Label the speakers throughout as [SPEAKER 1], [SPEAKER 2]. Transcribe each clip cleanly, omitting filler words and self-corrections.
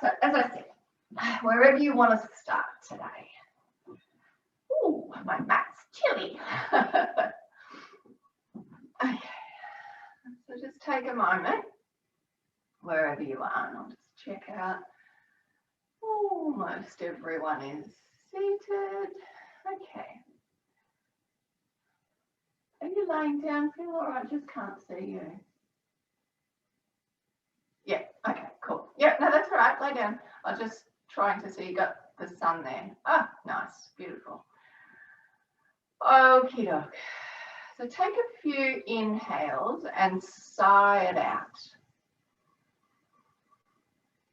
[SPEAKER 1] so as I said, wherever you want to start today. Ooh, my mat's chilly. Okay, so just take a moment, wherever you are, and I'll just check out. Almost everyone is seated. Okay. Are you laying down? Feel all right? Just can't see you. Yeah, okay, cool. Yeah, no, that's all right. Lay down. I was just trying to see you got the sun there. Ah, nice, beautiful. Okie doke. So take a few inhales and sigh it out.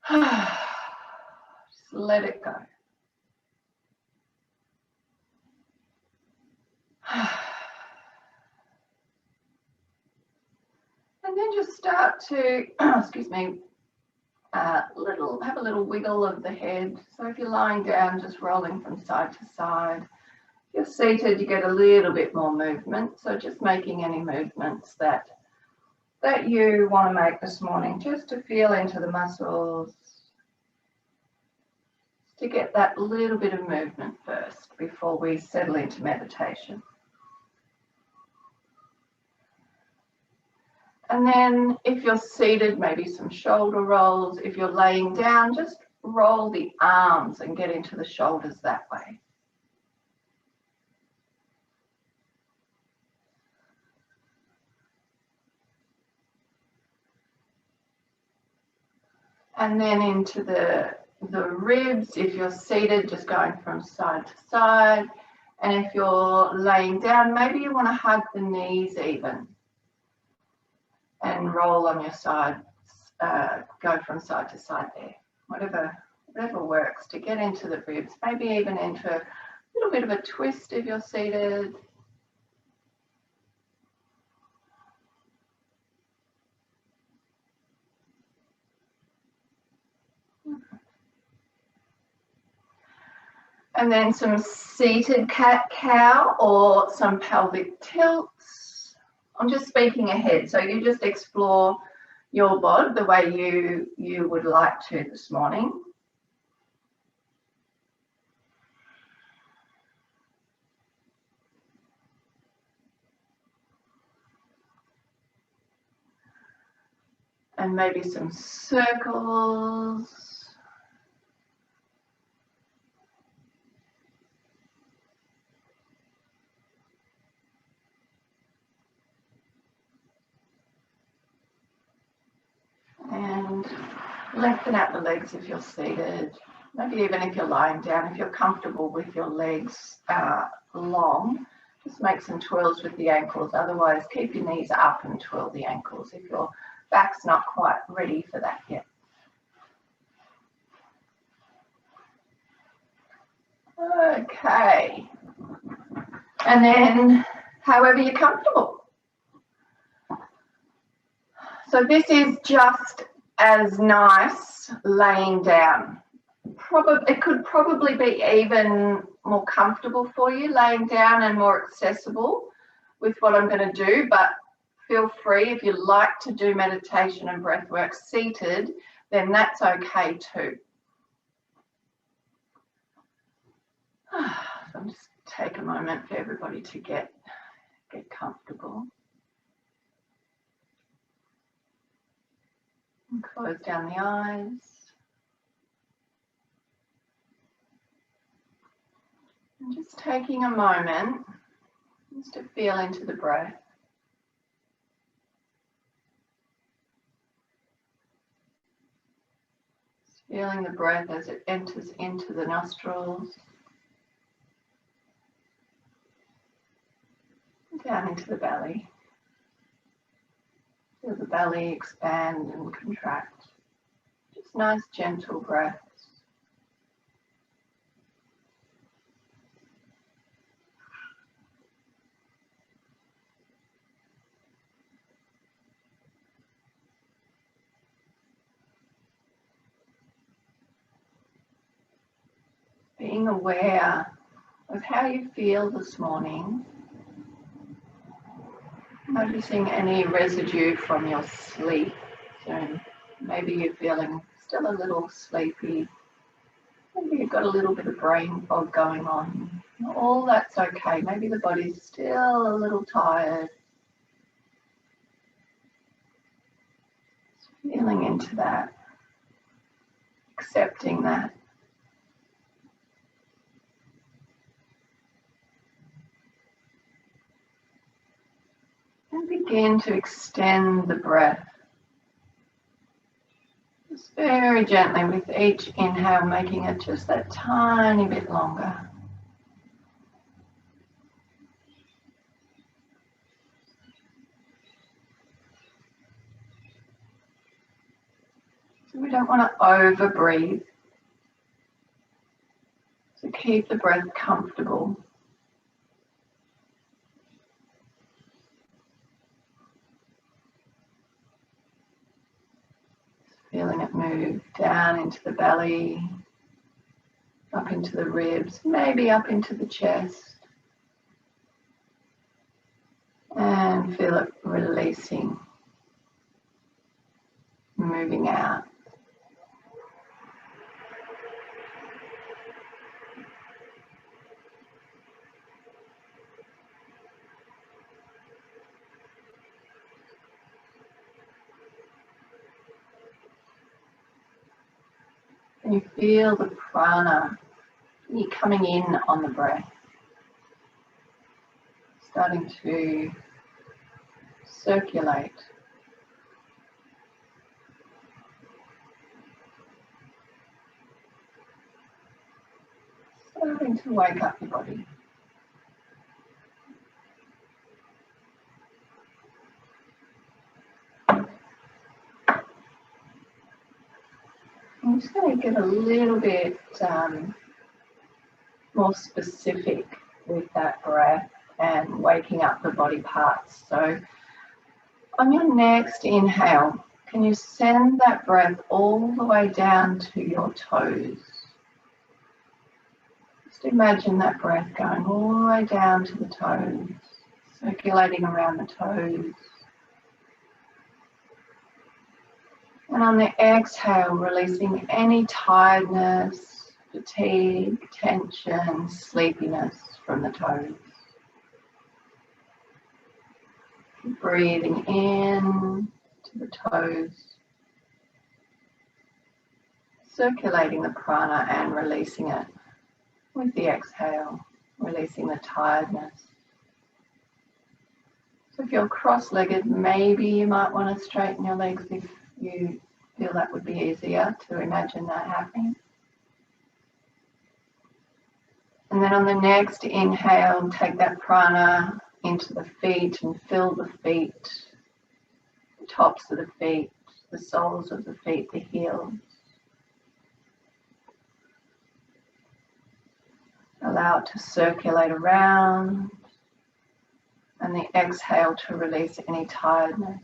[SPEAKER 1] Just let it go. And then just start to, excuse me, have a little wiggle of the head. So if you're lying down, just rolling from side to side. If you're seated, you get a little bit more movement. So just making any movements that you want to make this morning, just to feel into the muscles, to get that little bit of movement first before we settle into meditation. And then if you're seated, maybe some shoulder rolls. If you're laying down, just roll the arms and get into the shoulders that way. And then into the ribs. If you're seated, just going from side to side. And if you're laying down, maybe you want to hug the knees even and roll on your side, go from side to side there. Whatever works to get into the ribs, maybe even into a little bit of a twist if you're seated. And then some seated cat-cow or some pelvic tilts. I'm just speaking ahead, so you just explore your bod the way you would like to this morning. And maybe some circles. And lengthen out the legs if you're seated. Maybe even if you're lying down, if you're comfortable with your legs long, just make some twirls with the ankles. Otherwise, keep your knees up and twirl the ankles if your back's not quite ready for that yet. Okay. And then however you're comfortable. So this is just as nice laying down. It could probably be even more comfortable for you laying down and more accessible with what I'm going to do, but feel free if you like to do meditation and breath work seated, then that's okay too. So I'll just take a moment for everybody to get comfortable. And close down the eyes. And just taking a moment just to feel into the breath. Just feeling the breath as it enters into the nostrils. Down into the belly. Feel the belly expand and contract. Just nice, gentle breaths. Being aware of how you feel this morning. Noticing any residue from your sleep. So maybe you're feeling still a little sleepy, maybe you've got a little bit of brain fog going on, all that's okay. Maybe the body's still a little tired. Just feeling into that, accepting that. And begin to extend the breath. Just very gently with each inhale, making it just that tiny bit longer. So we don't want to over breathe. So keep the breath comfortable. Feeling it move down into the belly, up into the ribs, maybe up into the chest. And feel it releasing, moving out. And you feel the prana coming in on the breath, starting to circulate. Starting to wake up your body. I'm just going to get a little bit more specific with that breath and waking up the body parts. So on your next inhale, can you send that breath all the way down to your toes? Just imagine that breath going all the way down to the toes, circulating around the toes. And on the exhale, releasing any tiredness, fatigue, tension, sleepiness from the toes. Keep breathing in to the toes, circulating the prana and releasing it with the exhale, releasing the tiredness. So if you're cross-legged, maybe you might want to straighten your legs if you feel that would be easier to imagine that happening. And then on the next inhale, take that prana into the feet and fill the feet, the tops of the feet, the soles of the feet, the heels. Allow it to circulate around, and the exhale to release any tiredness.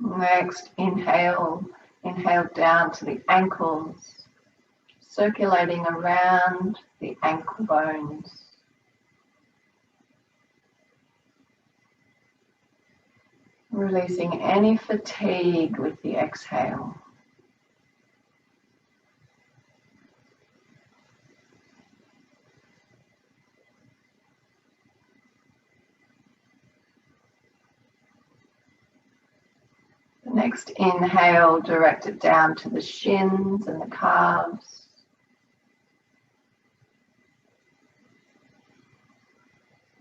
[SPEAKER 1] Next, inhale down to the ankles, circulating around the ankle bones. Releasing any fatigue with the exhale. The next inhale, direct it down to the shins and the calves.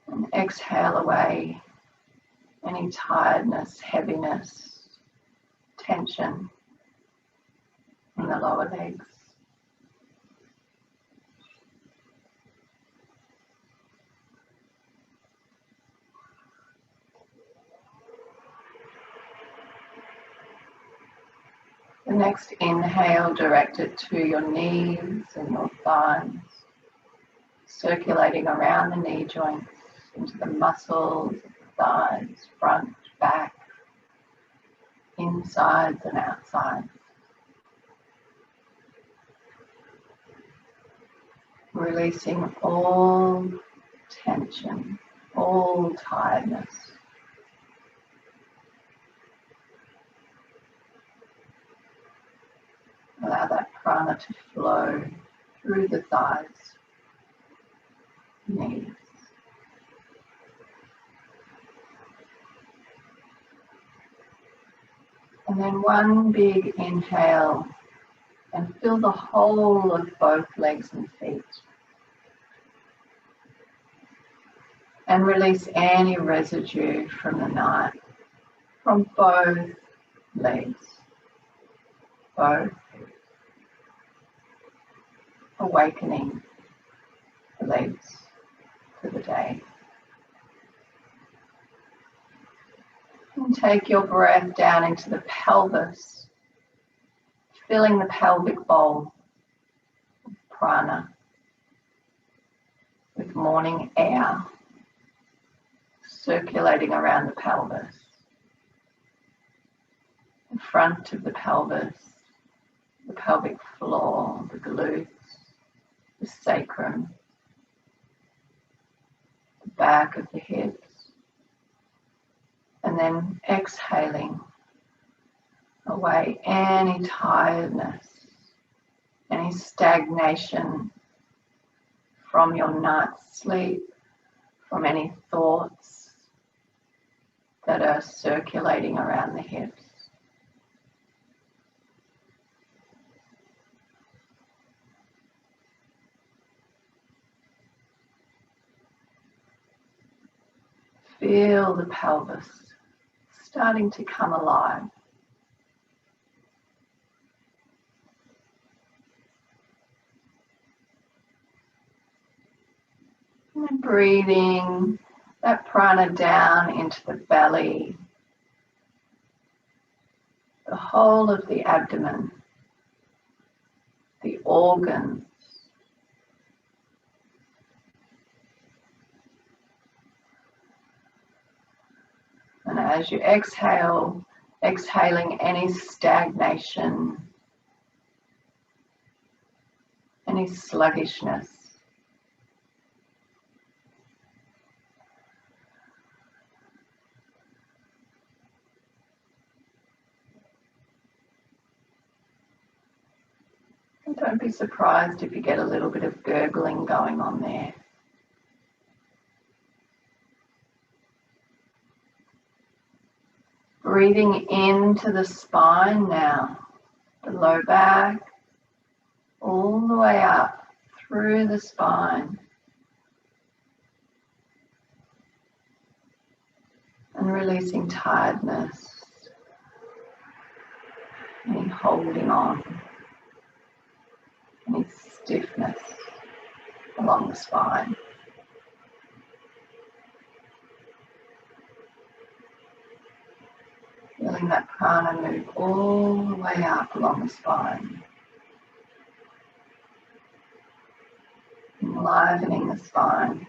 [SPEAKER 1] And exhale away any tiredness, heaviness, tension in the lower legs. The next inhale, direct it to your knees and your thighs, circulating around the knee joints into the muscles of the thighs, front, back, insides and outside. Releasing all tension, all tiredness. Allow that prana to flow through the thighs, knees. And then one big inhale and fill the whole of both legs and feet. And release any residue from the night, from both legs, both feet. Awakening the legs for the day. And take your breath down into the pelvis, filling the pelvic bowl with prana, with morning air circulating around the pelvis, the front of the pelvis, the pelvic floor, the glutes, the sacrum, the back of the hips, and then exhaling away any tiredness, any stagnation from your night's sleep, from any thoughts that are circulating around the hips. Feel the pelvis starting to come alive. And then breathing that prana down into the belly, the whole of the abdomen, the organs. And as you exhale, exhaling any stagnation, any sluggishness. And don't be surprised if you get a little bit of gurgling going on there. Breathing into the spine now, the low back, all the way up through the spine. And releasing tiredness, any holding on, any stiffness along the spine. Feeling that prana move all the way up along the spine. Enlivening the spine.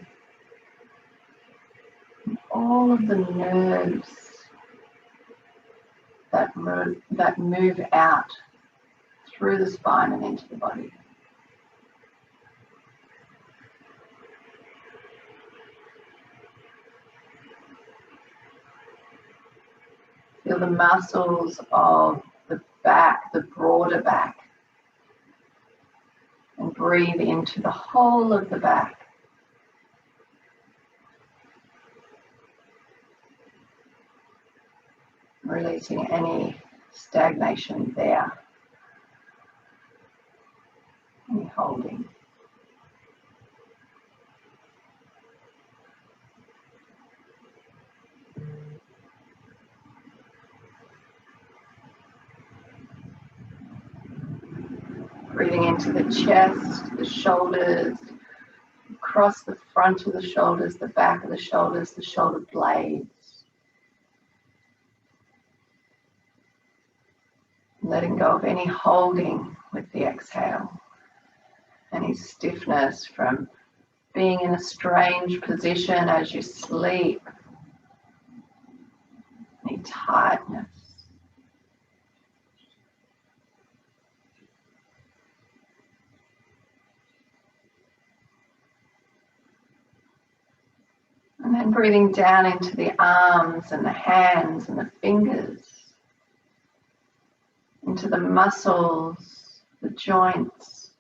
[SPEAKER 1] And all of the nerves that move out through the spine and into the body. Feel the muscles of the back, the broader back, and breathe into the whole of the back. Releasing any stagnation there, any holding. Breathing into the chest, the shoulders, across the front of the shoulders, the back of the shoulders, the shoulder blades. Letting go of any holding with the exhale, any stiffness from being in a strange position as you sleep, any tightness. then breathing down into the arms and the hands and the fingers, into the muscles, the joints,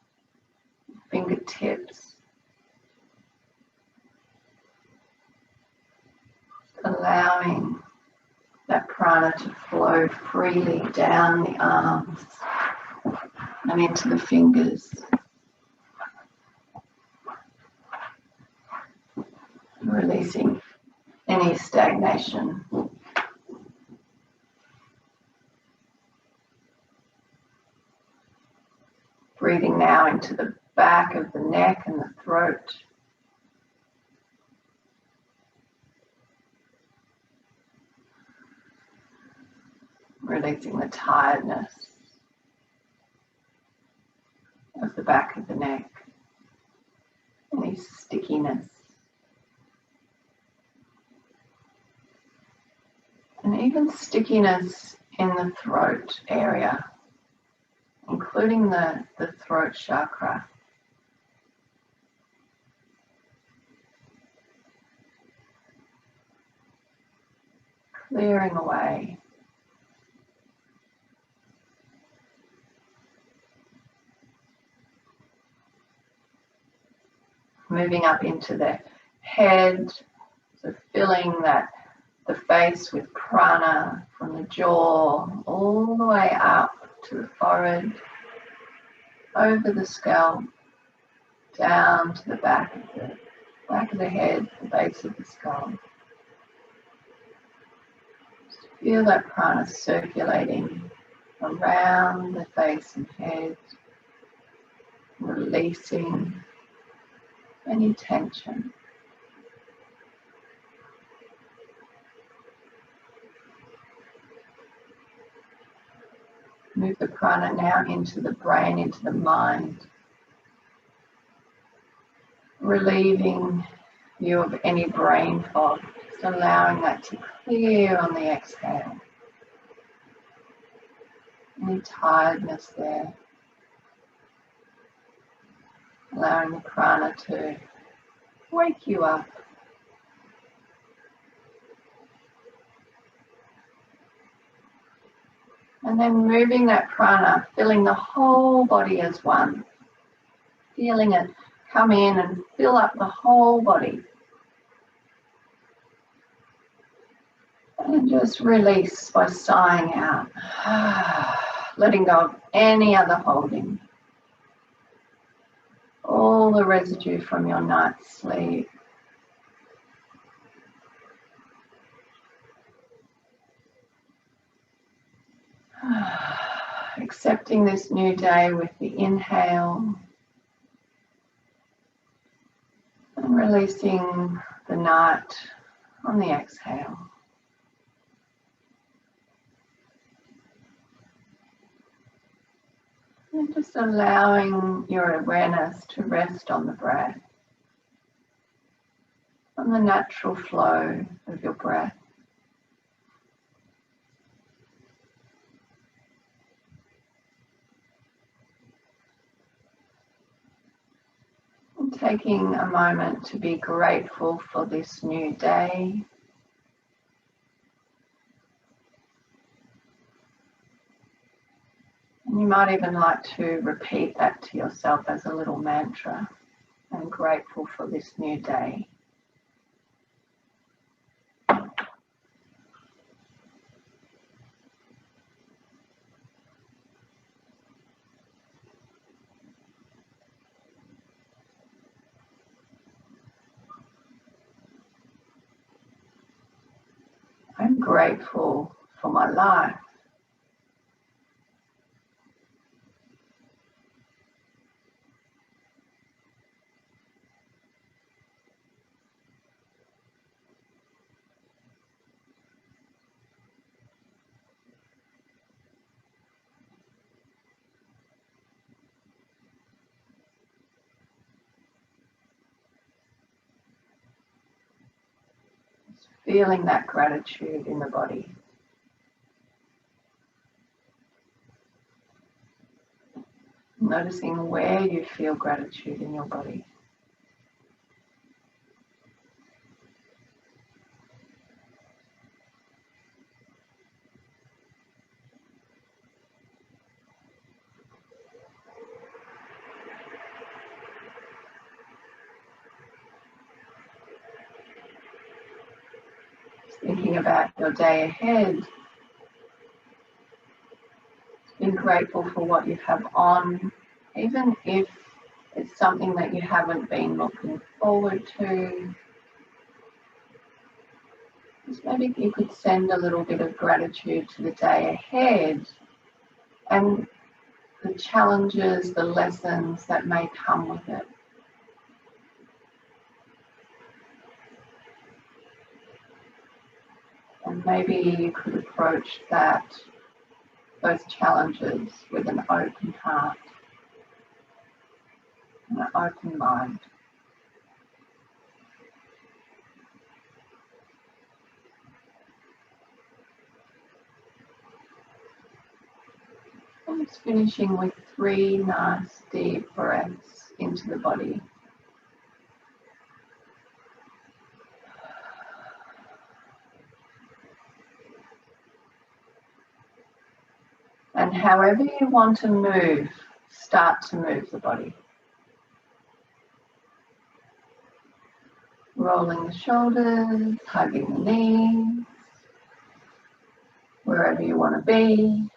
[SPEAKER 1] fingertips. Allowing that prana to flow freely down the arms and into the fingers. Releasing any stagnation. Breathing now into the back of the neck and the throat. Releasing the tiredness of the back of the neck, any stickiness. And even stickiness in the throat area, including the throat chakra. Clearing away. Moving up into the head, so filling the face with prana from the jaw all the way up to the forehead, over the scalp, down to the back of the head, the base of the skull. Just feel that prana circulating around the face and head, releasing any tension. Move the prana now into the brain, into the mind, relieving you of any brain fog, just allowing that to clear on the exhale. Any tiredness there. Allowing the prana to wake you up. And then moving that prana, filling the whole body as one. Feeling it come in and fill up the whole body. And just release by sighing out. Letting go of any other holding. All the residue from your night's sleep. Accepting this new day with the inhale and releasing the night on the exhale. And just allowing your awareness to rest on the breath, on the natural flow of your breath. And taking a moment to be grateful for this new day. And you might even like to repeat that to yourself as a little mantra. I'm grateful for this new day. I'm grateful for my life. Feeling that gratitude in the body. Noticing where you feel gratitude in your body. thinking about your day ahead. Being grateful for what you have on, even if it's something that you haven't been looking forward to. Just maybe you could send a little bit of gratitude to the day ahead and the challenges, the lessons that may come with it. And maybe you could approach those challenges with an open heart and an open mind. I'm just finishing with 3 nice deep breaths into the body. And however you want to move, start to move the body. Rolling the shoulders, hugging the knees, wherever you want to be.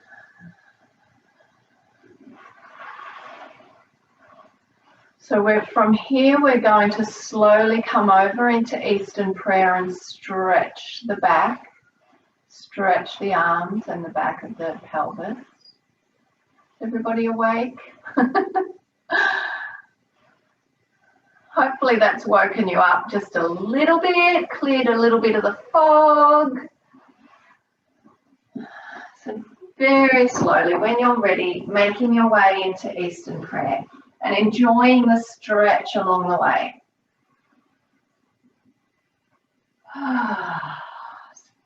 [SPEAKER 1] So from here, we're going to slowly come over into Eastern prayer and stretch the back, stretch the arms and the back of the pelvis. Everybody awake? Hopefully that's woken you up just a little bit, cleared a little bit of the fog. So very slowly, when you're ready, making your way into Eastern prayer and enjoying the stretch along the way.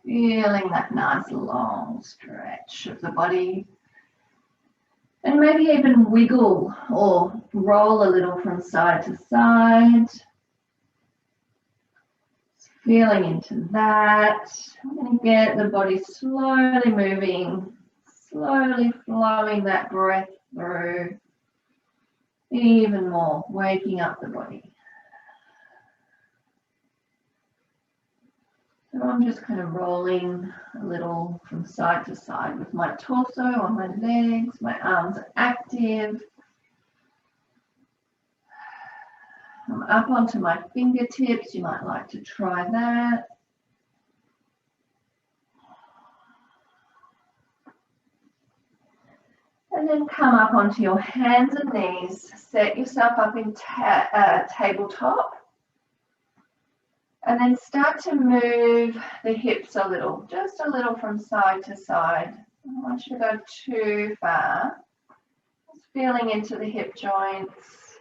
[SPEAKER 1] Feeling that nice long stretch of the body. And maybe even wiggle or roll a little from side to side. Feeling into that. I'm going to get the body slowly moving, slowly flowing that breath through. Even more, waking up the body. So I'm just kind of rolling a little from side to side with my torso on my legs, my arms are active. I'm up onto my fingertips, you might like to try that. And then come up onto your hands and knees, set yourself up in tabletop. And then start to move the hips a little, just a little from side to side. I don't want you to go too far. Just feeling into the hip joints,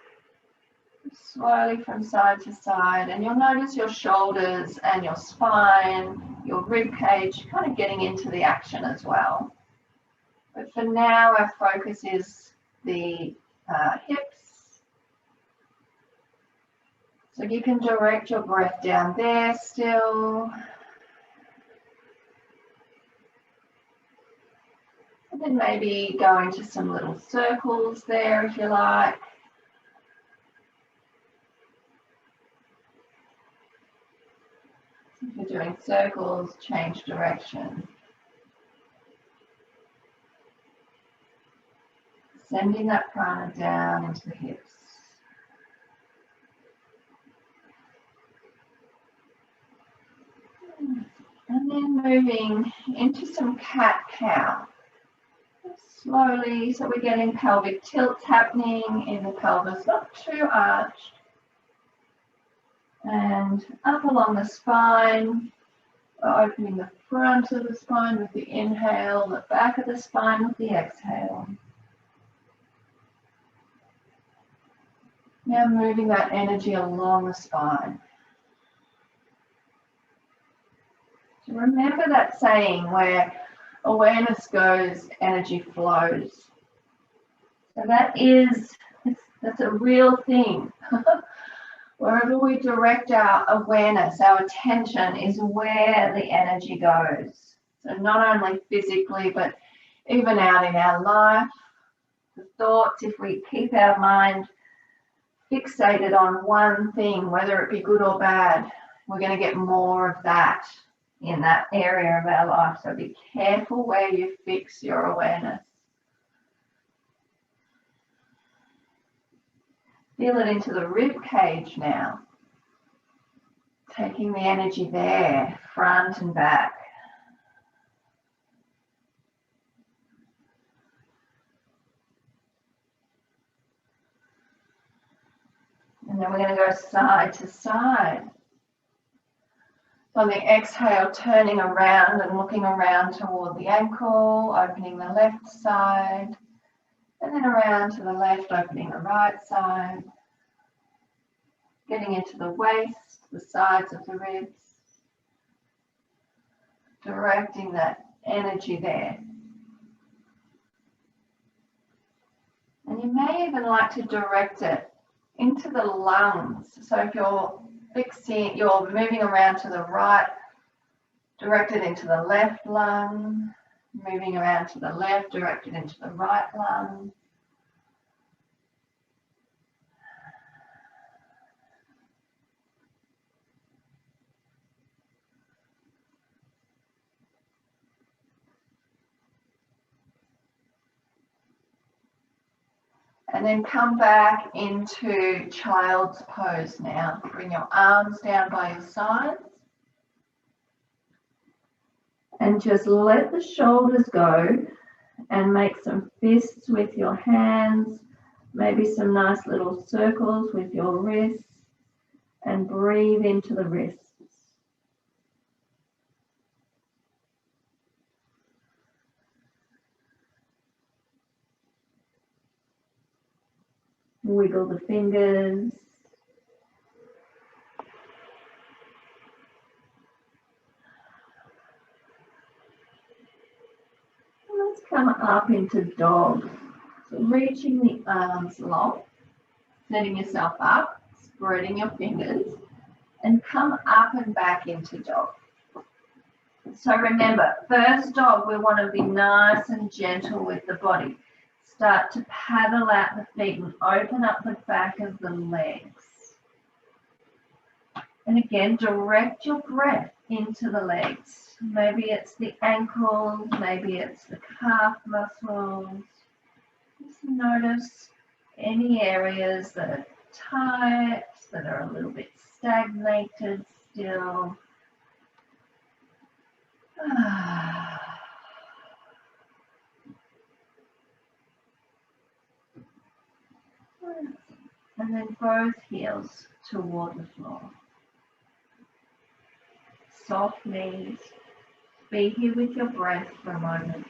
[SPEAKER 1] slowly from side to side. And you'll notice your shoulders and your spine, your rib cage, kind of getting into the action as well. But for now, our focus is the hips. So you can direct your breath down there still. And then maybe go into some little circles there if you like. If you're doing circles, change direction. Sending that prana down into the hips. And then moving into some cat-cow. Slowly, so we're getting pelvic tilts happening in the pelvis, not too arched. And up along the spine, opening the front of the spine with the inhale, the back of the spine with the exhale. Now moving that energy along the spine. So remember that saying where awareness goes, energy flows. So that's a real thing. Wherever we direct our awareness, our attention is where the energy goes. So not only physically, but even out in our life, the thoughts, if we keep our mind fixated on one thing, whether it be good or bad, we're going to get more of that in that area of our life. So be careful where you fix your awareness. Feel it into the rib cage now. Taking the energy there, front and back. And then we're going to go side to side. So on the exhale, turning around and looking around toward the ankle, opening the left side, and then around to the left, opening the right side, getting into the waist, the sides of the ribs, directing that energy there. And you may even like to direct it into the lungs. So if you're moving around to the right, direct it into the left lung, moving around to the left, direct it into the right lung. And then come back into child's pose now. Bring your arms down by your sides. And just let the shoulders go and make some fists with your hands. Maybe some nice little circles with your wrists. And breathe into the wrists. Wiggle the fingers. Let's come up into dog. So reaching the arms long, setting yourself up, spreading your fingers, and come up and back into dog. So remember, first dog, we want to be nice and gentle with the body. Start to paddle out the feet and open up the back of the legs. And again, direct your breath into the legs. Maybe it's the ankles, maybe it's the calf muscles. Just notice any areas that are tight, that are a little bit stagnated still. And then both heels toward the floor. Soft knees. Be here with your breath for a moment.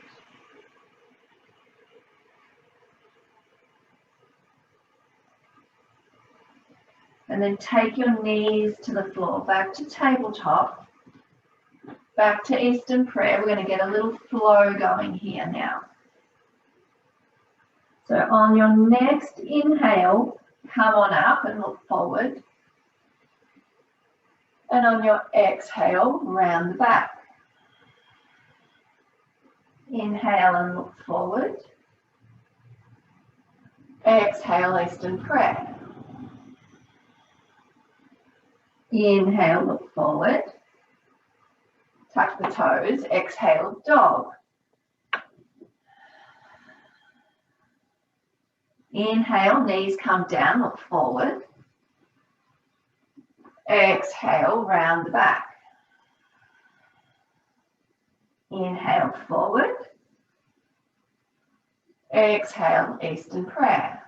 [SPEAKER 1] And then take your knees to the floor, back to tabletop, back to Eastern prayer. We're going to get a little flow going here now. So on your next inhale, come on up and look forward. And on your exhale, round the back. Inhale and look forward. Exhale, Eastern prayer. Inhale, look forward. Tuck the toes. Exhale, dog. Inhale, knees come down, look forward. Exhale, round the back. Inhale, forward. Exhale, Eastern prayer.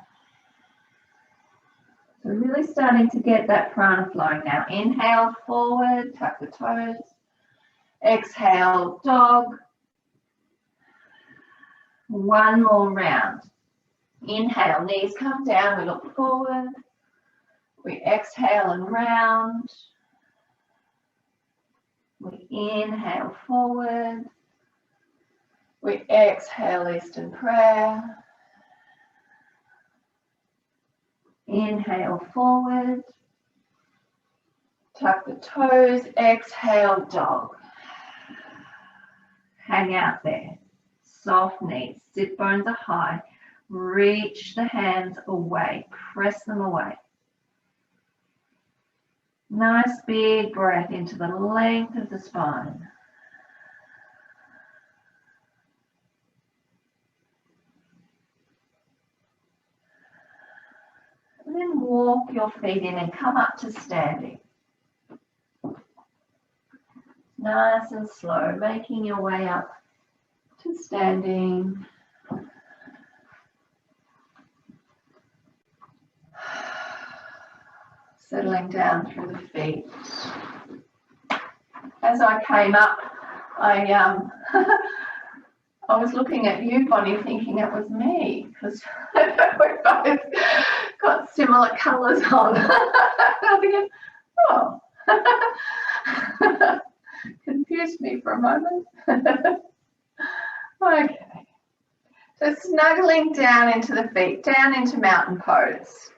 [SPEAKER 1] So really starting to get that prana flowing now. Inhale, forward, tuck the toes. Exhale, dog. One more round. Inhale, knees come down, we look forward. We exhale and round. We inhale forward. We exhale, Eastern prayer. Inhale forward. Tuck the toes. Exhale, dog. Hang out there. Soft knees. Sit bones are high. Reach the hands away. Press them away. Nice big breath into the length of the spine. then walk your feet in and come up to standing. Nice and slow, making your way up to standing. Settling down through the feet. As I came up, I was looking at you, Bonnie, thinking it was me, because we've both got similar colours on. I thinking, oh, confused me for a moment. Okay, so snuggling down into the feet, down into mountain pose.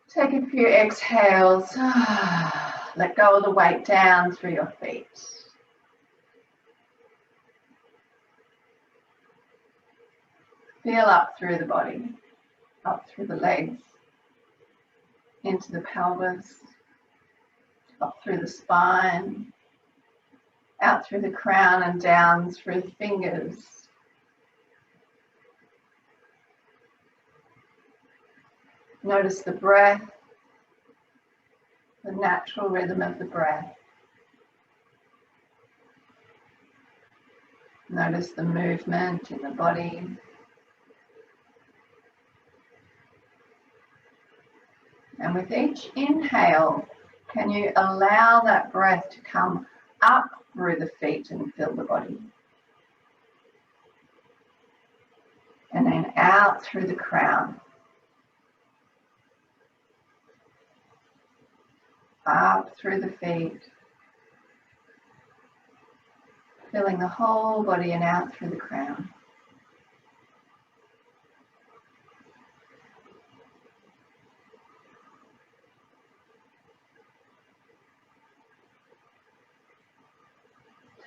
[SPEAKER 1] Take a few exhales. Let go of the weight down through your feet. Feel up through the body, up through the legs, into the pelvis, up through the spine, out through the crown and down through the fingers. Notice the breath, the natural rhythm of the breath. Notice the movement in the body. And with each inhale, can you allow that breath to come up through the feet and fill the body? And then out through the crown. Up through the feet. Filling the whole body and out through the crown.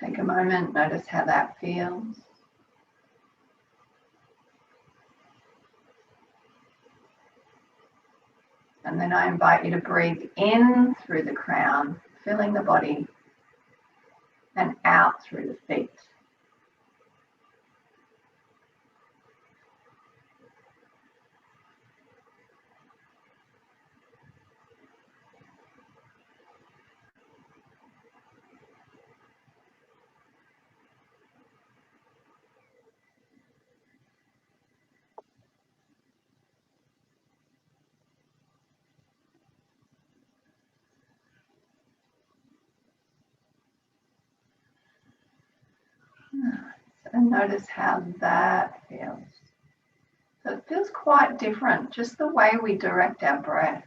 [SPEAKER 1] Take a moment, notice how that feels. And then I invite you to breathe in through the crown, filling the body, and out through the feet. And notice how that feels. So it feels quite different, just the way we direct our breath.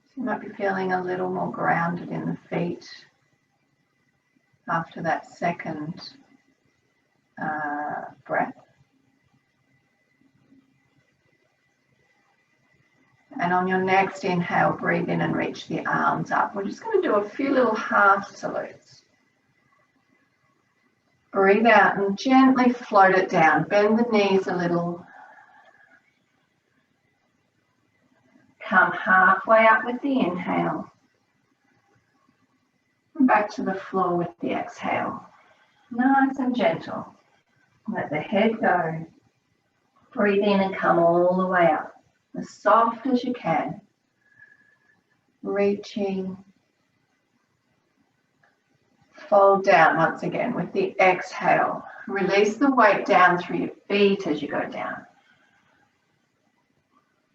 [SPEAKER 1] So you might be feeling a little more grounded in the feet after that second breath. And on your next inhale, breathe in and reach the arms up. We're just going to do a few little half salutes. Breathe out and gently float it down. Bend the knees a little. Come halfway up with the inhale. And back to the floor with the exhale. Nice and gentle. Let the head go. Breathe in and come all the way up. As soft as you can. Reaching. Fold down once again with the exhale. Release the weight down through your feet as you go down.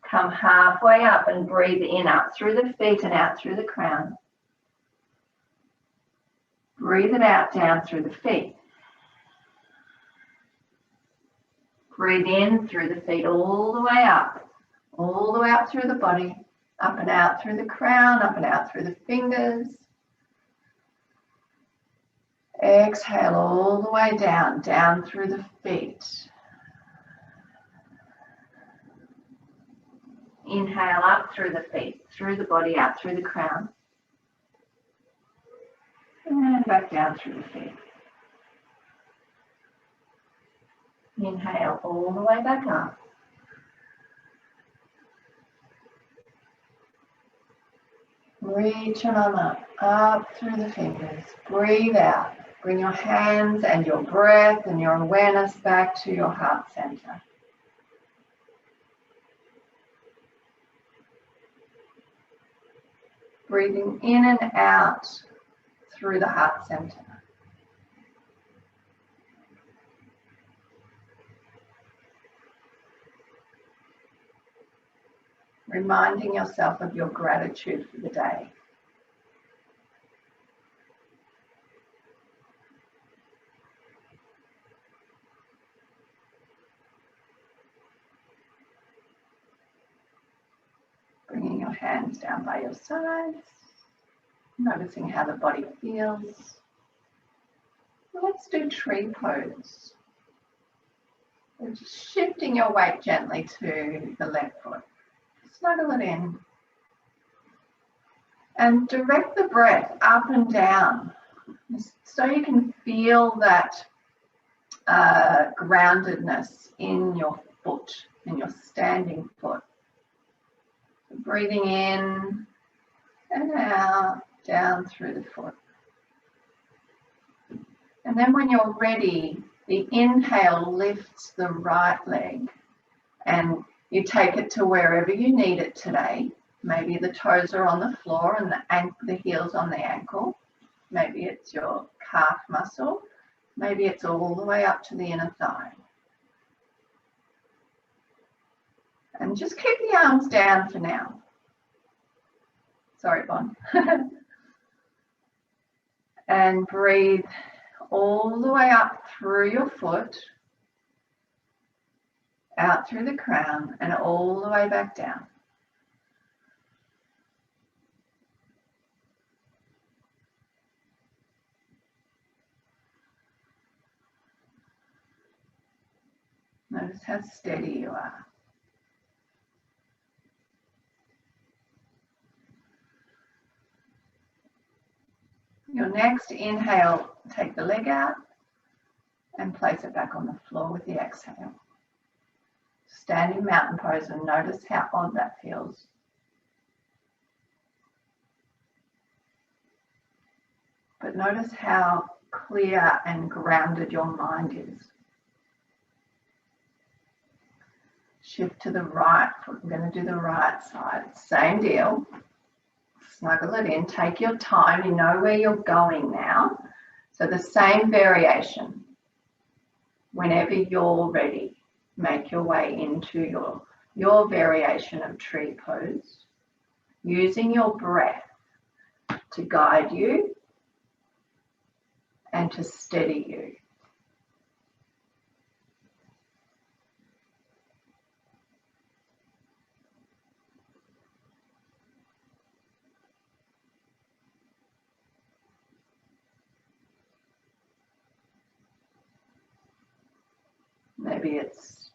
[SPEAKER 1] Come halfway up and breathe in up through the feet and out through the crown. Breathe it out down through the feet. Breathe in through the feet all the way up through the body, up and out through the crown, up and out through the fingers. Exhale all the way down, down through the feet. Inhale up through the feet, through the body, out through the crown. And back down through the feet. Inhale all the way back up. Reach your arm up through the fingers. Breathe out. Bring your hands and your breath and your awareness back to your heart center. Breathing in and out through the heart center. Reminding yourself of your gratitude for the day. Bringing your hands down by your sides, noticing how the body feels. Let's do tree pose. So just shifting your weight gently to the left foot. Snuggle it in. And direct the breath up and down so you can feel that groundedness in your foot, in your standing foot. So breathing in and out, down through the foot. And then when you're ready, the inhale lifts the right leg and you take it to wherever you need it today. Maybe the toes are on the floor and the heel's on the ankle. Maybe it's your calf muscle. Maybe it's all the way up to the inner thigh. And just keep the arms down for now. Sorry, Bon. And breathe all the way up through your foot, out through the crown, and all the way back down. Notice how steady you are. Your next inhale, take the leg out and place it back on the floor with the exhale. Standing mountain pose and notice how odd that feels. But notice how clear and grounded your mind is. Shift to the right foot. I'm going to do the right side. Same deal. Snuggle it in. Take your time. You know where you're going now. So the same variation. Whenever you're ready, make your way into your variation of tree pose, using your breath to guide you and to steady you. Maybe it's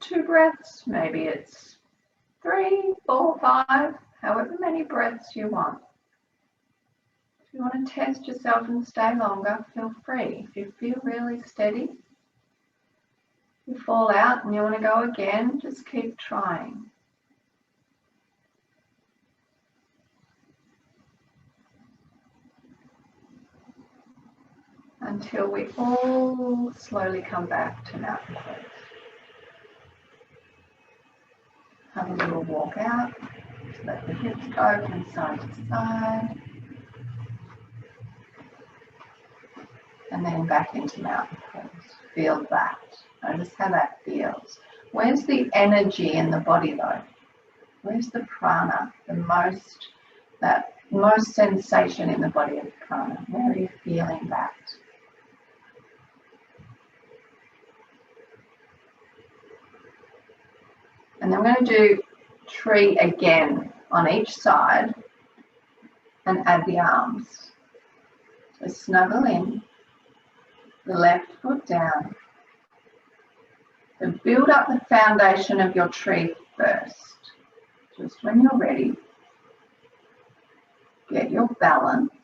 [SPEAKER 1] 2 breaths, maybe it's 3, 4, 5, however many breaths you want. If you want to test yourself and stay longer, feel free. If you feel really steady, you fall out and you want to go again, just keep trying. Until we all slowly come back to mountain pose. Have a little walk out, just let the hips go from side to side. And then back into mountain pose. Feel that. Notice how that feels. Where's the energy in the body though? Where's the prana? That most sensation in the body of prana. Where are you feeling that? And then we're going to do tree again on each side and add the arms. So snuggle in, the left foot down. So build up the foundation of your tree first. Just when you're ready, get your balance.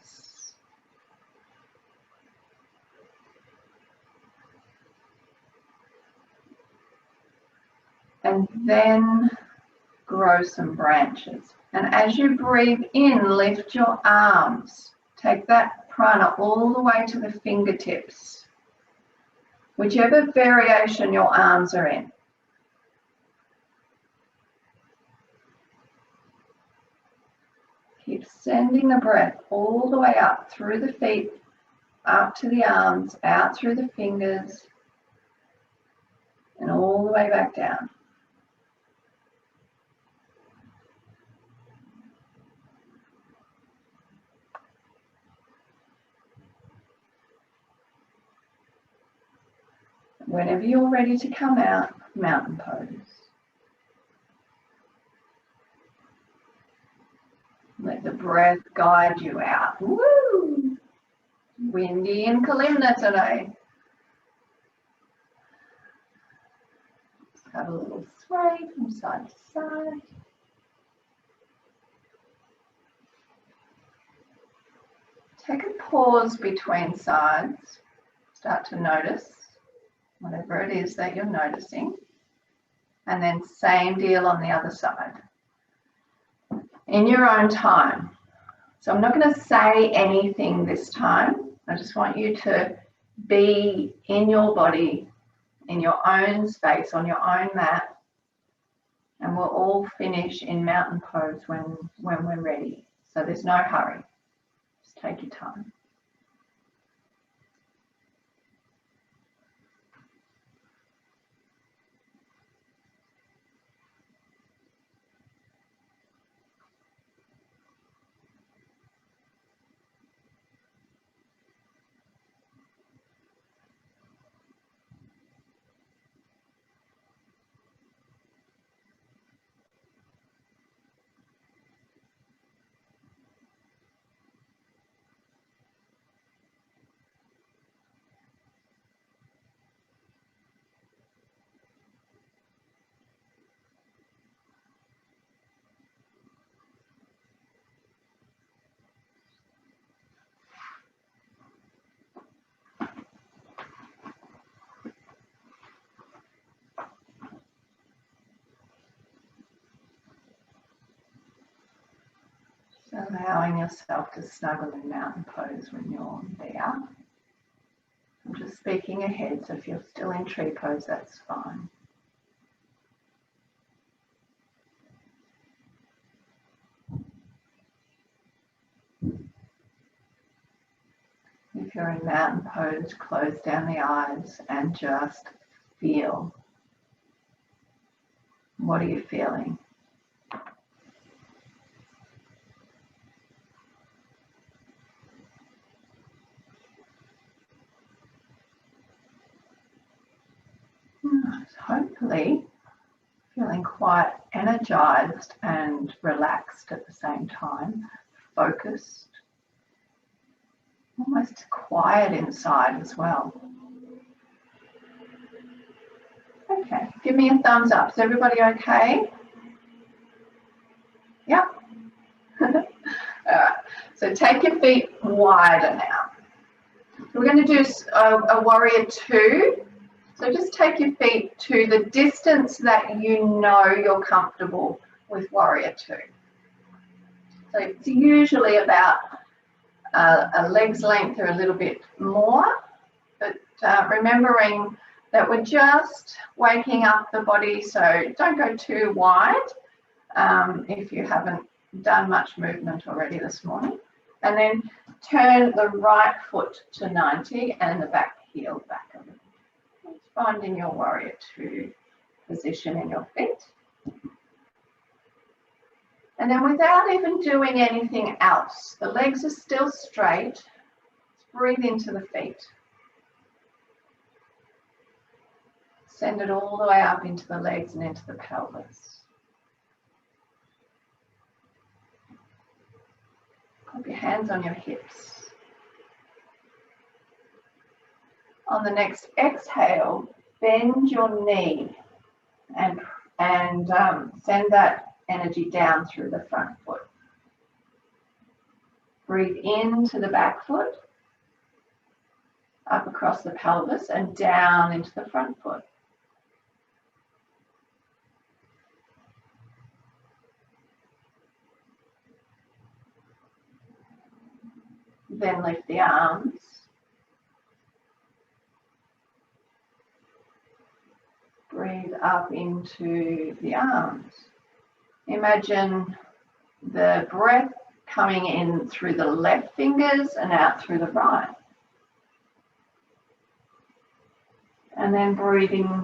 [SPEAKER 1] And then grow some branches. And as you breathe in, lift your arms. Take that prana all the way to the fingertips, whichever variation your arms are in. Keep sending the breath all the way up through the feet, up to the arms, out through the fingers, and all the way back down. Whenever you're ready to come out, mountain pose. Let the breath guide you out. Woo! Windy in Kalimna today. Just have a little sway from side to side. Take a pause between sides. Start to notice whatever it is that you're noticing. And then same deal on the other side. In your own time. So I'm not going to say anything this time. I just want you to be in your body, in your own space, on your own mat. And we'll all finish in mountain pose when we're ready. So there's no hurry. Just take your time. So allowing yourself to snuggle in mountain pose when you're there. I'm just speaking ahead, so if you're still in tree pose, that's fine. If you're in mountain pose, close down the eyes and just feel. What are you feeling? Hopefully feeling quite energized and relaxed at the same time, focused, almost quiet inside as well. Okay, give me a thumbs up. Is everybody okay? Yep. All right, so take your feet wider now. We're going to do a warrior two. So just take your feet to the distance that you know you're comfortable with warrior two. So it's usually about a leg's length or a little bit more, but remembering that we're just waking up the body, so don't go too wide if you haven't done much movement already this morning. And then turn the right foot to 90 and the back heel back a little. Finding your warrior two position in your feet. And then without even doing anything else, the legs are still straight. Just breathe into the feet. Send it all the way up into the legs and into the pelvis. Put your hands on your hips. On the next exhale, bend your knee and send that energy down through the front foot. Breathe into the back foot, up across the pelvis and down into the front foot. Then lift the arms. Breathe up into the arms. Imagine the breath coming in through the left fingers and out through the right. And then breathing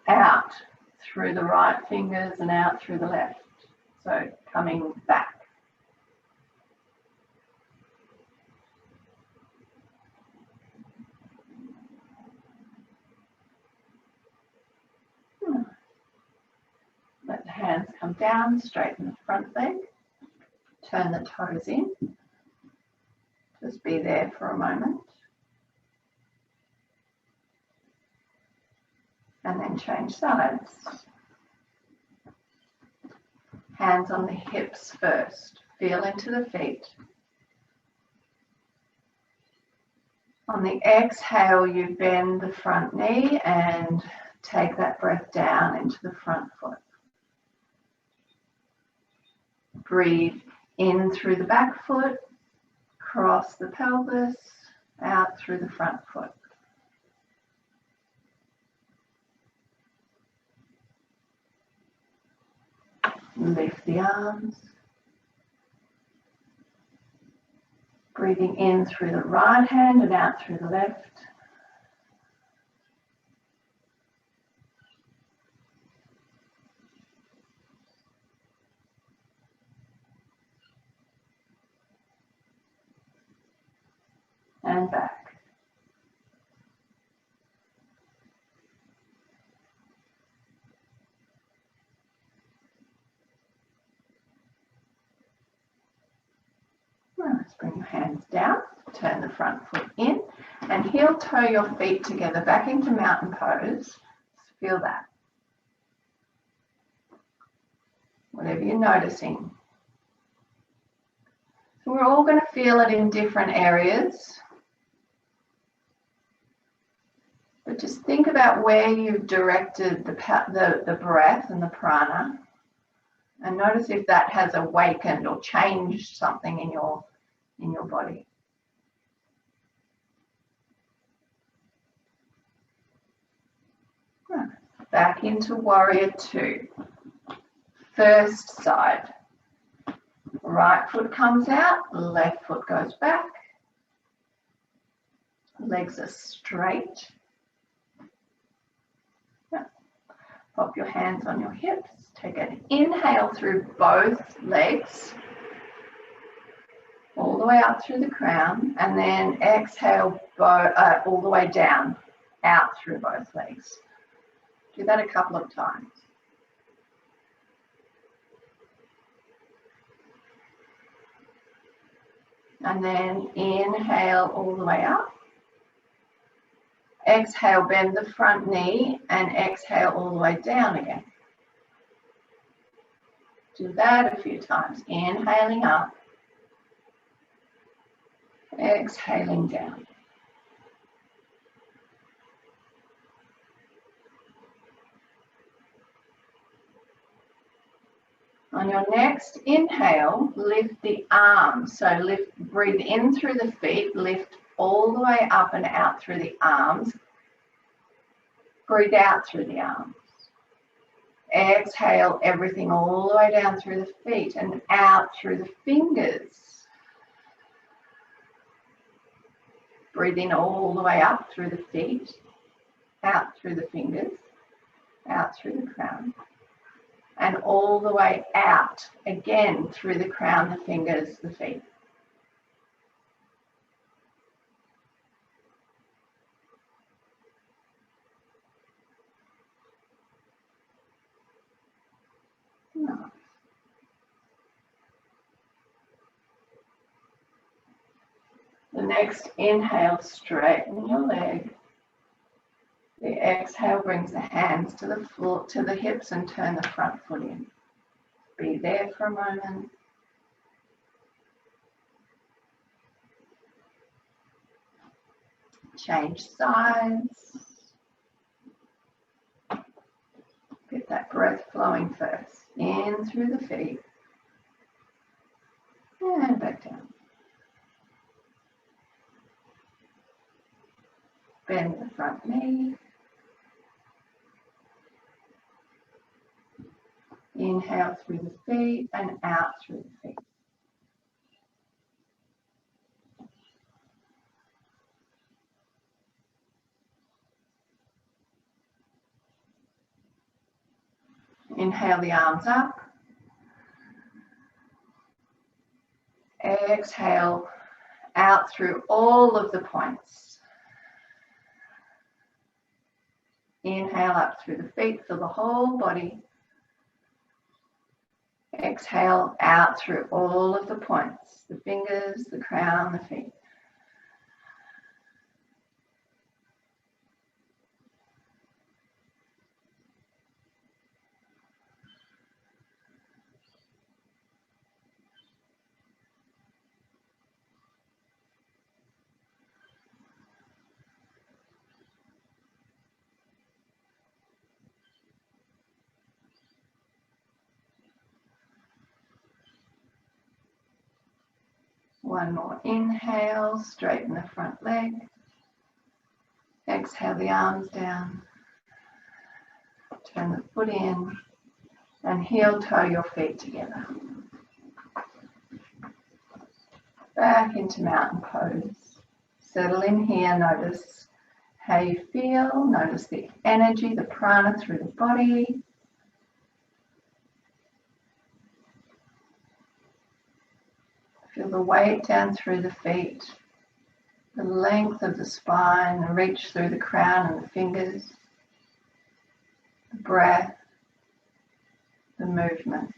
[SPEAKER 1] out through the right fingers and out through the left. So coming back. Let the hands come down, straighten the front leg. Turn the toes in. Just be there for a moment. And then change sides. Hands on the hips first. Feel into the feet. On the exhale, you bend the front knee and take that breath down into the front foot. Breathe in through the back foot, cross the pelvis, out through the front foot. Lift the arms. Breathing in through the right hand and out through the left. And back. Let's bring your hands down, turn the front foot in, and heel toe your feet together back into mountain pose. Just feel that. Whatever you're noticing. So we're all going to feel it in different areas. But just think about where you've directed the breath and the prana. And notice if that has awakened or changed something in your body. Back into warrior two. First side. Right foot comes out, left foot goes back. Legs are straight. Pop your hands on your hips. Take an inhale through both legs, all the way up through the crown, and then exhale all the way down, out through both legs. Do that a couple of times. And then inhale all the way up. Exhale, bend the front knee, and exhale all the way down again. Do that a few times. Inhaling up. Exhaling down. On your next inhale, lift the arms. So breathe in through the feet, lift all the way up and out through the arms. Breathe out through the arms. Exhale everything all the way down through the feet and out through the fingers. Breathe in all the way up through the feet, out through the fingers, out through the crown, and all the way out again through the crown, the fingers, the feet. Nice. The next inhale, straighten your leg. The exhale brings the hands to the floor, to the hips, and turn the front foot in. Be there for a moment. Change sides. Get that breath flowing first. In through the feet. And back down. front knee. Inhale through the feet and out through the feet. Inhale the arms up. Exhale out through all of the points. Inhale up through the feet, fill the whole body. Exhale out through all of the points, the fingers, the crown, the feet. One more inhale, straighten the front leg. Exhale the arms down. Turn the foot in and heel toe your feet together. Back into mountain pose. Settle in here, notice how you feel, notice the energy, the prana through the body. Feel the weight down through the feet, the length of the spine, the reach through the crown and the fingers, the breath, the movement.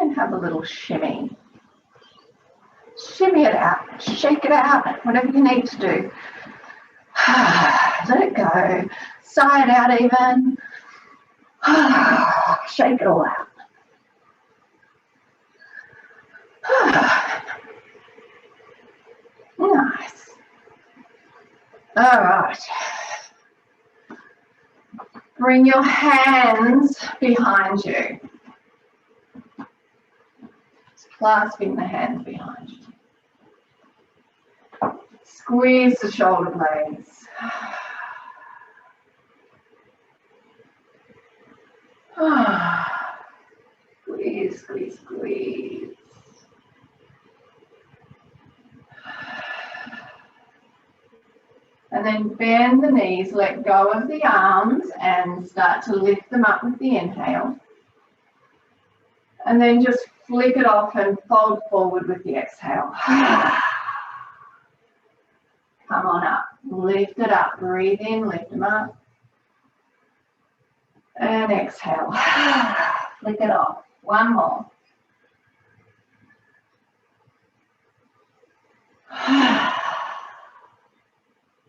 [SPEAKER 1] And have a little shimmy. Shimmy it out, shake it out, whatever you need to do. Let it go. Sigh it out even. Shake it all out. Nice. All right. Bring your hands behind you. Clasping the hands behind you. Squeeze the shoulder blades. Squeeze, squeeze, squeeze. And then bend the knees, let go of the arms and start to lift them up with the inhale. And then just flick it off and fold forward with the exhale. Come on up, lift it up, breathe in, lift them up. And exhale, flick it off, one more.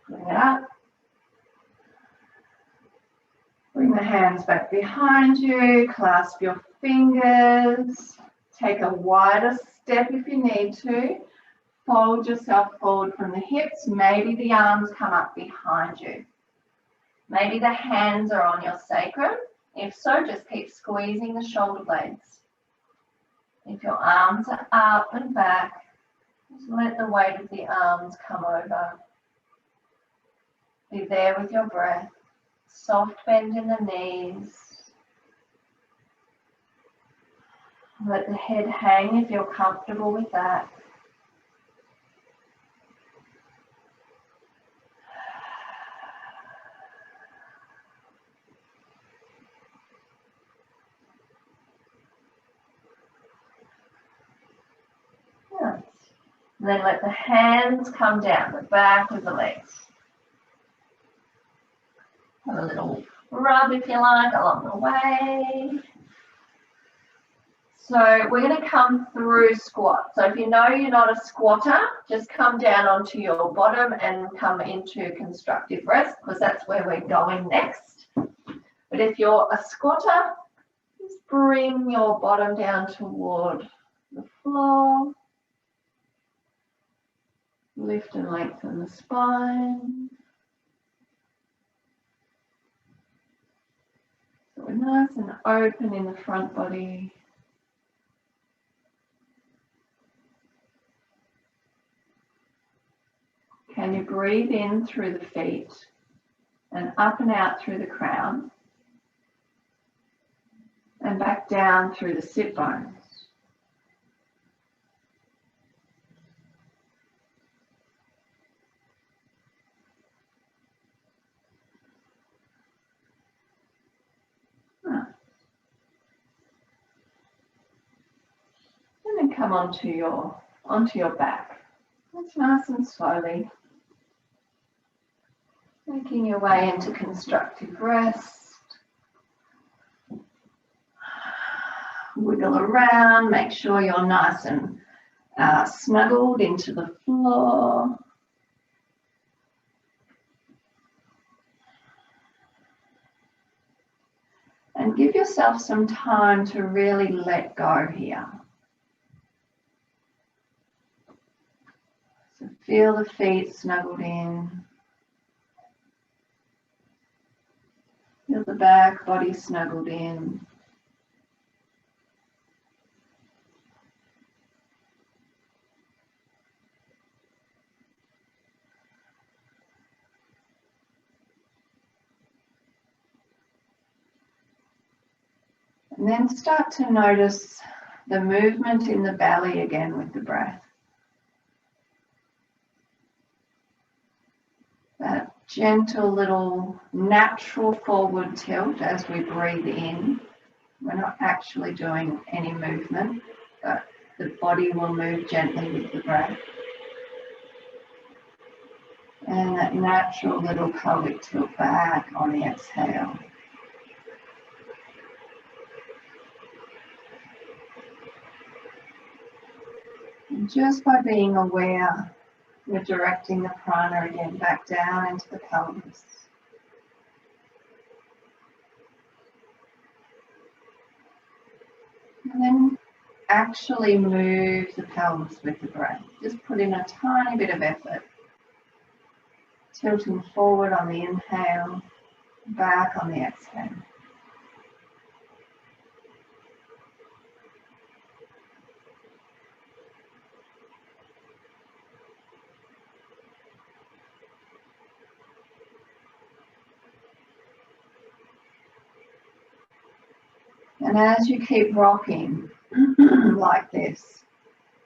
[SPEAKER 1] Bring it up. Bring the hands back behind you, clasp your fingers. Take a wider step if you need to. Fold yourself forward from the hips. Maybe the arms come up behind you. Maybe the hands are on your sacrum. If so, just keep squeezing the shoulder blades. If your arms are up and back, just let the weight of the arms come over. Be there with your breath. Soft bend in the knees. Let the head hang if you're comfortable with that. Nice. And then let the hands come down the back of the legs. Have a little rub if you like along the way. So we're going to come through squat. So if you know you're not a squatter, just come down onto your bottom and come into constructive rest, because that's where we're going next. But if you're a squatter, just bring your bottom down toward the floor. Lift and lengthen the spine. So we're nice and open in the front body. Can you breathe in through the feet and up and out through the crown and back down through the sit bones? And then come onto your back. That's nice and slowly. Making your way into constructive rest. Wiggle around, make sure you're nice and snuggled into the floor. And give yourself some time to really let go here. So feel the feet snuggled in. Feel the back body snuggled in. And then start to notice the movement in the belly again with the breath. That gentle little natural forward tilt as we breathe in. We're not actually doing any movement, but the body will move gently with the breath. And that natural little pelvic tilt back on the exhale. And just by being aware, we're directing the prana again back down into the pelvis. And then actually move the pelvis with the breath. Just put in a tiny bit of effort. Tilting forward on the inhale, back on the exhale. And as you keep rocking like this,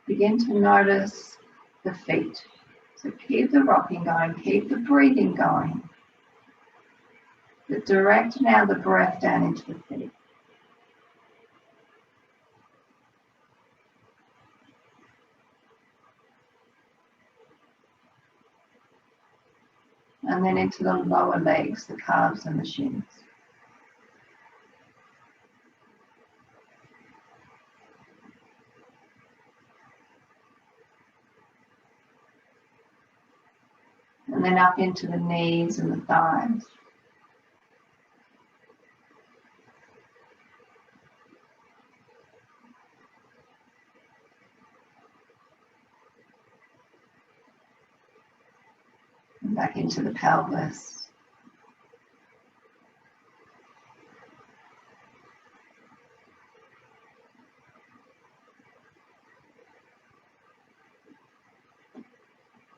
[SPEAKER 1] begin to notice the feet. So keep the rocking going, keep the breathing going. But direct now the breath down into the feet. And then into the lower legs, the calves and the shins. And then up into the knees and the thighs. And back into the pelvis.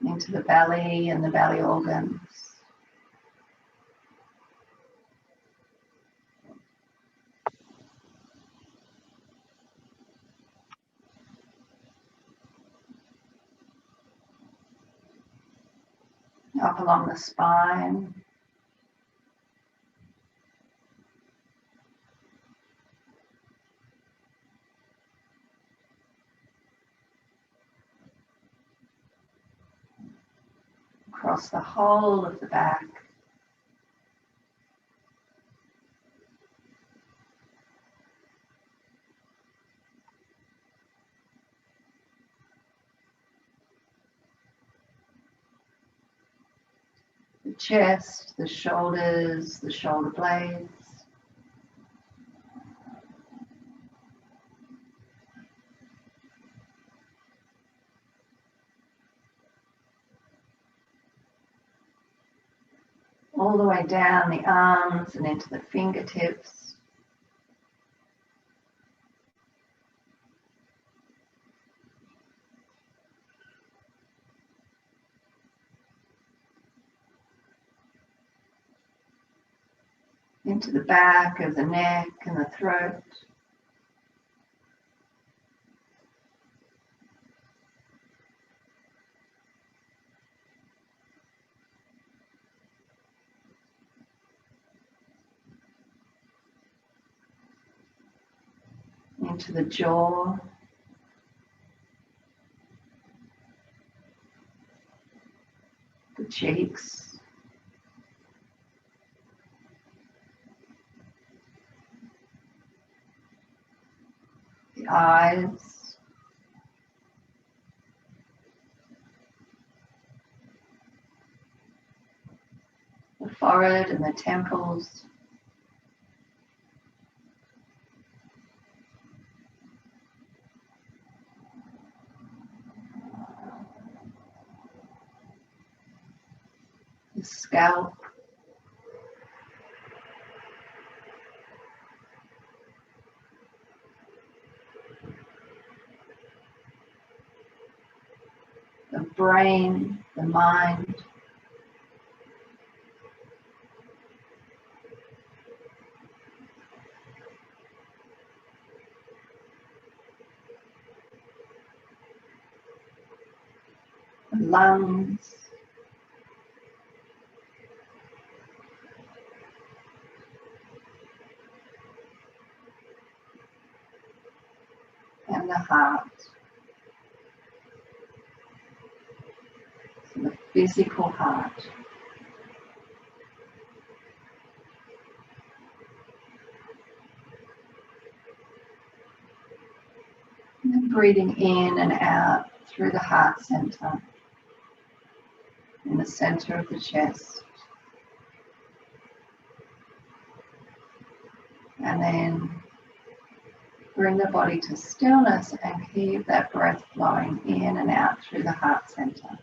[SPEAKER 1] Into the belly and the belly organs. Up along the spine. Across the whole of the back. The chest, the shoulders, the shoulder blades. all the way down the arms and into the fingertips. Into the back of the neck and the throat. Into the jaw. The cheeks. The eyes. The forehead and the temples. The scalp. The brain, the mind. The lungs. And the heart. So the physical heart. And then breathing in and out through the heart center, in the center of the chest. And then bring the body to stillness and keep that breath flowing in and out through the heart center.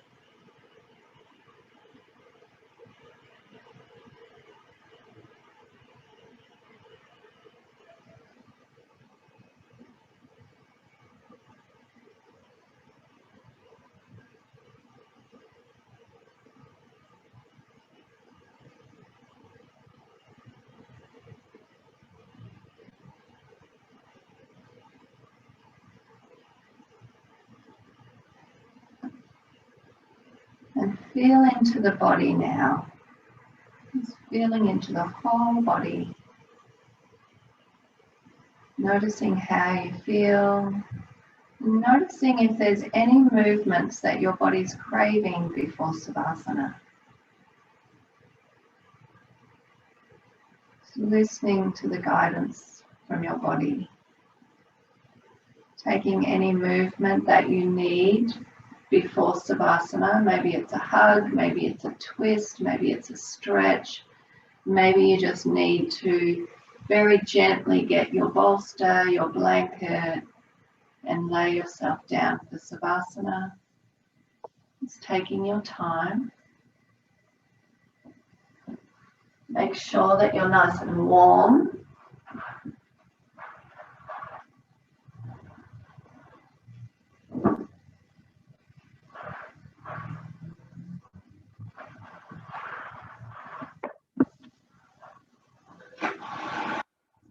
[SPEAKER 1] And feel into the body now. Just feeling into the whole body. Noticing how you feel. Noticing if there's any movements that your body's craving before Savasana. So listening to the guidance from your body. Taking any movement that you need before Savasana. Maybe it's a hug, maybe it's a twist, maybe it's a stretch. Maybe you just need to very gently get your bolster, your blanket, and lay yourself down for Savasana. It's taking your time. Make sure that you're nice and warm.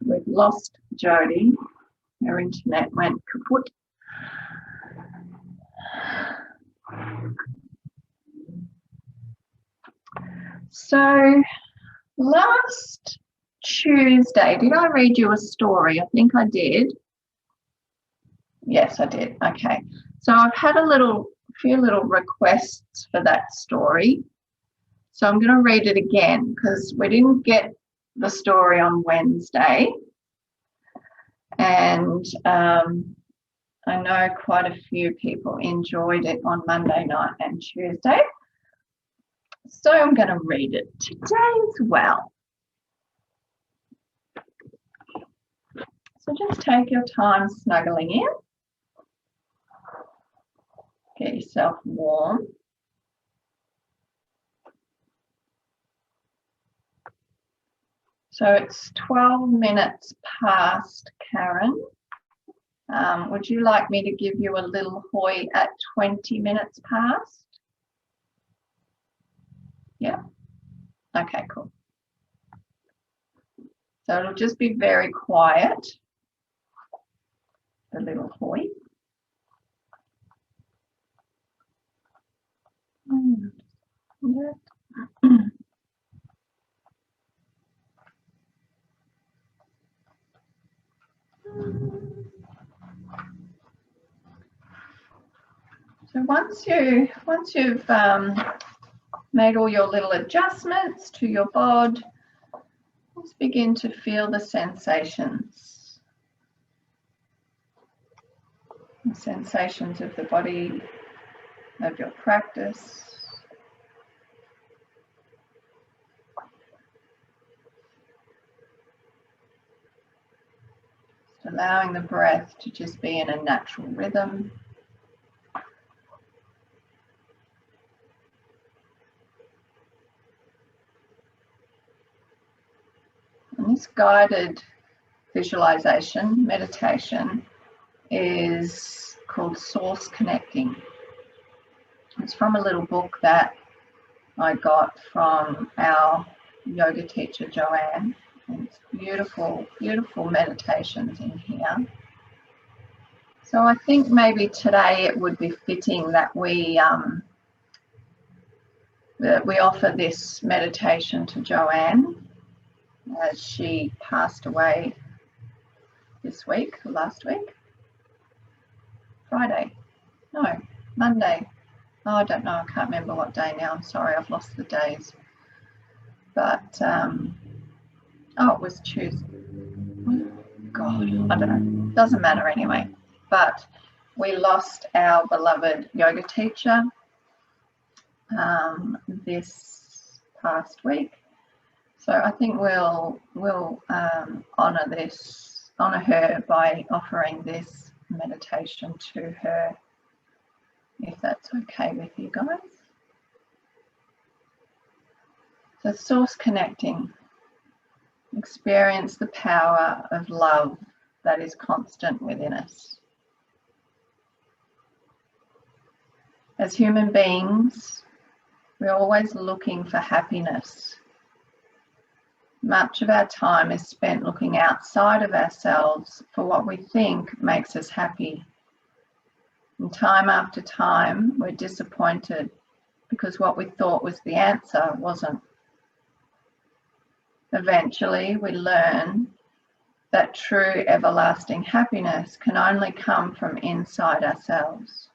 [SPEAKER 1] We've lost Jodie. Her internet went kaput. So last Tuesday, did I read you a story? I think I did. Yes, I did. Okay. So I've had a few little requests for that story. So I'm going to read it again because we didn't get the story on Wednesday. And I know quite a few people enjoyed it on Monday night and Tuesday. So I'm going to read it today as well. So just take your time snuggling in. Get yourself warm. So it's 12 minutes past, Karen. Would you like me to give you a little hoy at 20 minutes past? Yeah. Okay, cool. So it'll just be very quiet, the little hoy. So once you've made all your little adjustments to your bod, let's begin to feel the sensations. The sensations of the body, of your practice. Just allowing the breath to just be in a natural rhythm. And this guided visualization, meditation, is called source connecting. It's from a little book that I got from our yoga teacher, Joanne. And it's beautiful, beautiful meditations in here. So I think maybe today it would be fitting that we offer this meditation to Joanne, as she passed away this week, last week, Friday, no, Monday. Oh, I don't know, I can't remember what day now, I'm sorry, I've lost the days. But, oh, it was Tuesday. God, I don't know, doesn't matter anyway. But we lost our beloved yoga teacher this past week. So I think we'll honour her by offering this meditation to her, if that's okay with you guys. So source connecting. Experience the power of love that is constant within us. As human beings, we're always looking for happiness. Much of our time is spent looking outside of ourselves for what we think makes us happy. And time after time, we're disappointed because what we thought was the answer wasn't. Eventually, we learn that true everlasting happiness can only come from inside ourselves.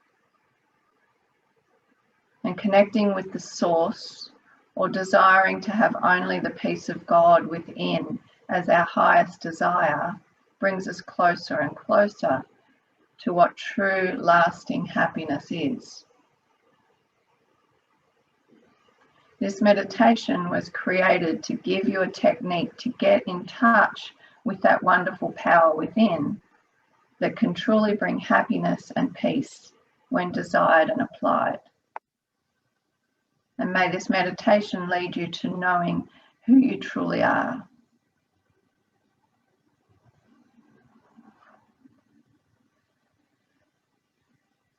[SPEAKER 1] And connecting with the source, or desiring to have only the peace of God within as our highest desire, brings us closer and closer to what true lasting happiness is. This meditation was created to give you a technique to get in touch with that wonderful power within that can truly bring happiness and peace when desired and applied. And may this meditation lead you to knowing who you truly are.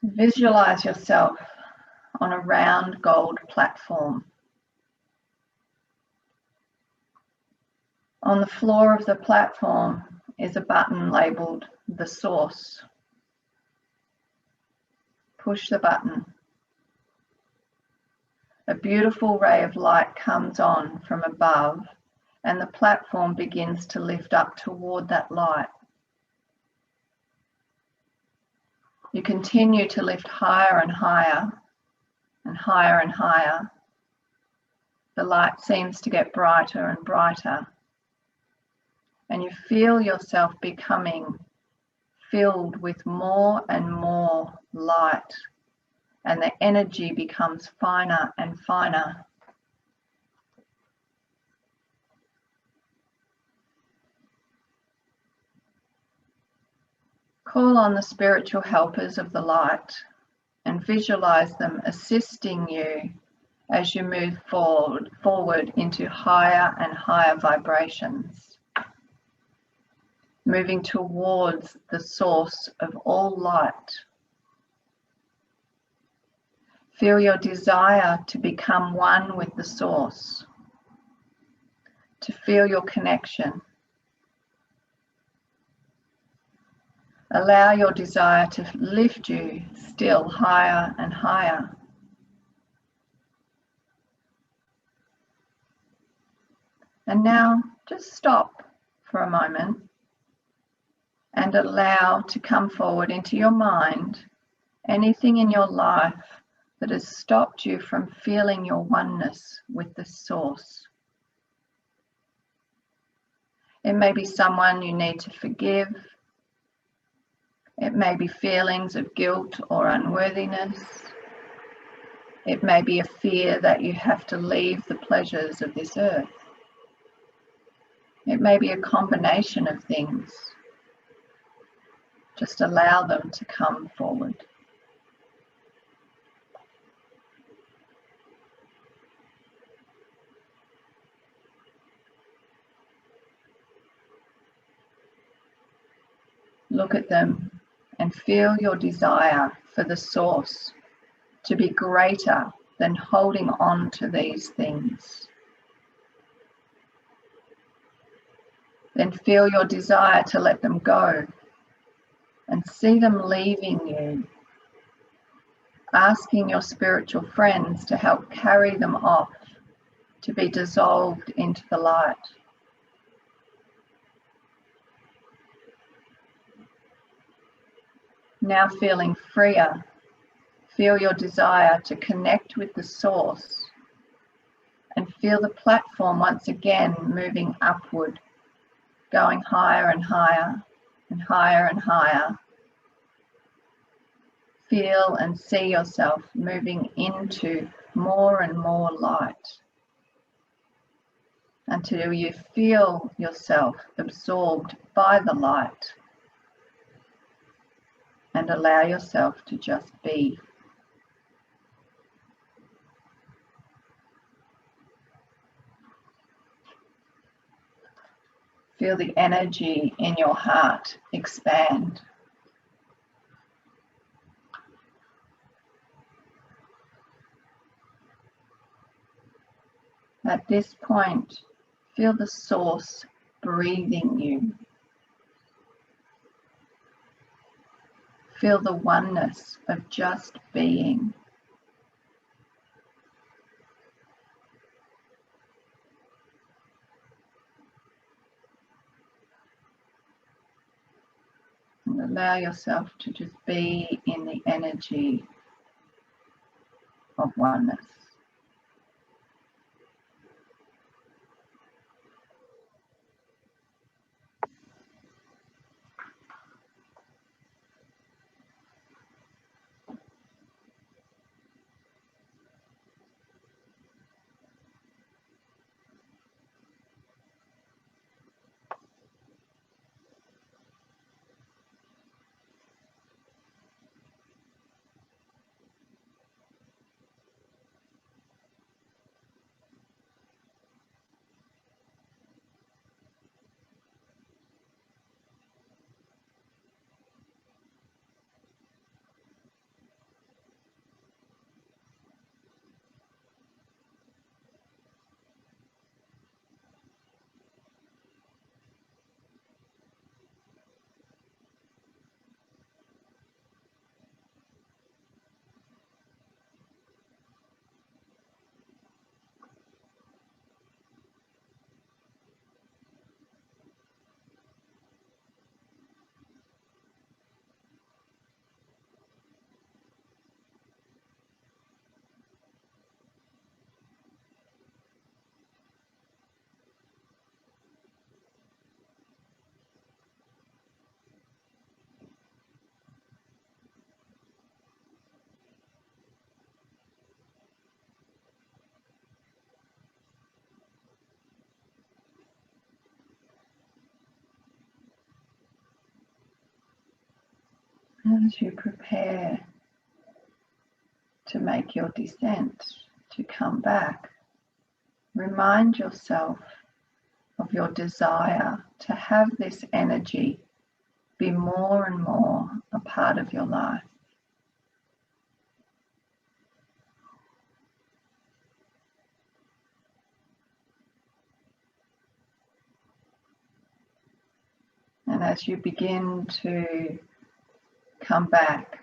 [SPEAKER 1] Visualize yourself on a round gold platform. On the floor of the platform is a button labeled the source. Push the button. A beautiful ray of light comes on from above, and the platform begins to lift up toward that light. You continue to lift higher and higher and higher and higher. The light seems to get brighter and brighter, and you feel yourself becoming filled with more and more light, and the energy becomes finer and finer. Call on the spiritual helpers of the light and visualize them assisting you as you move forward into higher and higher vibrations, moving towards the source of all light. Feel your desire to become one with the source, to feel your connection. Allow your desire to lift you still higher and higher. And now just stop for a moment and allow to come forward into your mind anything in your life that has stopped you from feeling your oneness with the source. It may be someone you need to forgive. It may be feelings of guilt or unworthiness. It may be a fear that you have to leave the pleasures of this earth. It may be a combination of things. Just allow them to come forward. Look at them and feel your desire for the source to be greater than holding on to these things. Then feel your desire to let them go and see them leaving you, asking your spiritual friends to help carry them off, to be dissolved into the light. Now feeling freer, feel your desire to connect with the source and feel the platform once again moving upward, going higher and higher and higher and higher. Feel and see yourself moving into more and more light until you feel yourself absorbed by the light and allow yourself to just be. Feel the energy in your heart expand. At this point, feel the source breathing you. Feel the oneness of just being. And allow yourself to just be in the energy of oneness. As you prepare to make your descent to come back, remind yourself of your desire to have this energy be more and more a part of your life. And as you begin to come back,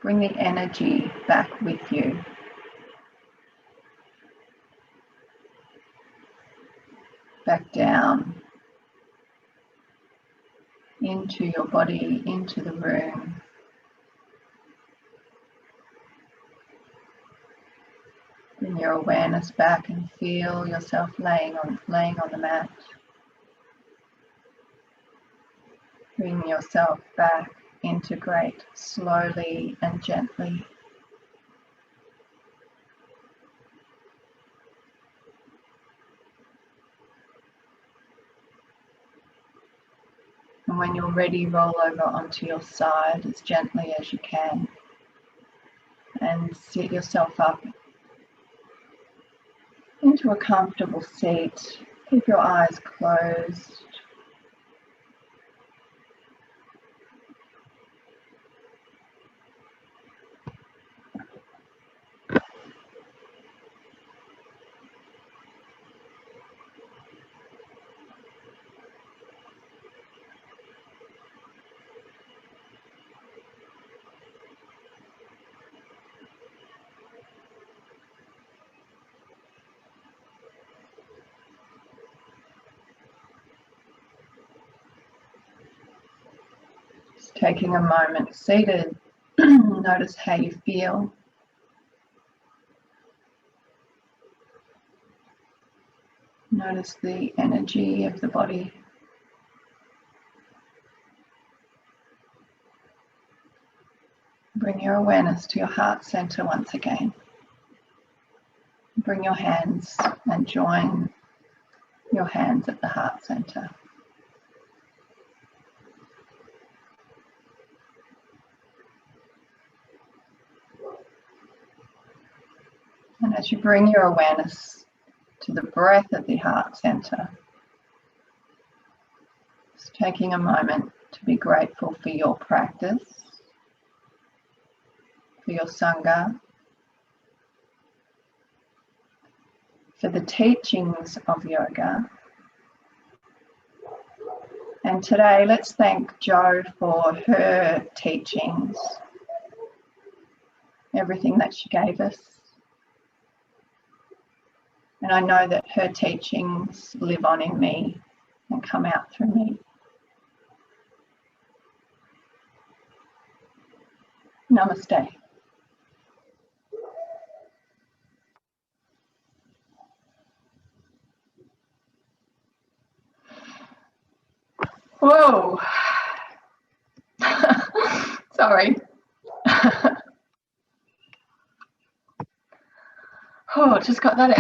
[SPEAKER 1] bring the energy back with you. Back down into your body, into the room. Bring your awareness back and feel yourself laying on the mat. Bring yourself back, integrate slowly and gently. And when you're ready, roll over onto your side as gently as you can and sit yourself up into a comfortable seat. Keep your eyes closed. Just taking a moment seated, notice how you feel. Notice the energy of the body. Bring your awareness to your heart center once again. Bring your hands and join your hands at the heart center. And as you bring your awareness to the breath at the heart center, just taking a moment to be grateful for your practice, for your Sangha, for the teachings of yoga. And today, let's thank Jo for her teachings, everything that she gave us. And I know that her teachings live on in me and come out through me. Namaste. Whoa. Sorry. Oh, just got that out.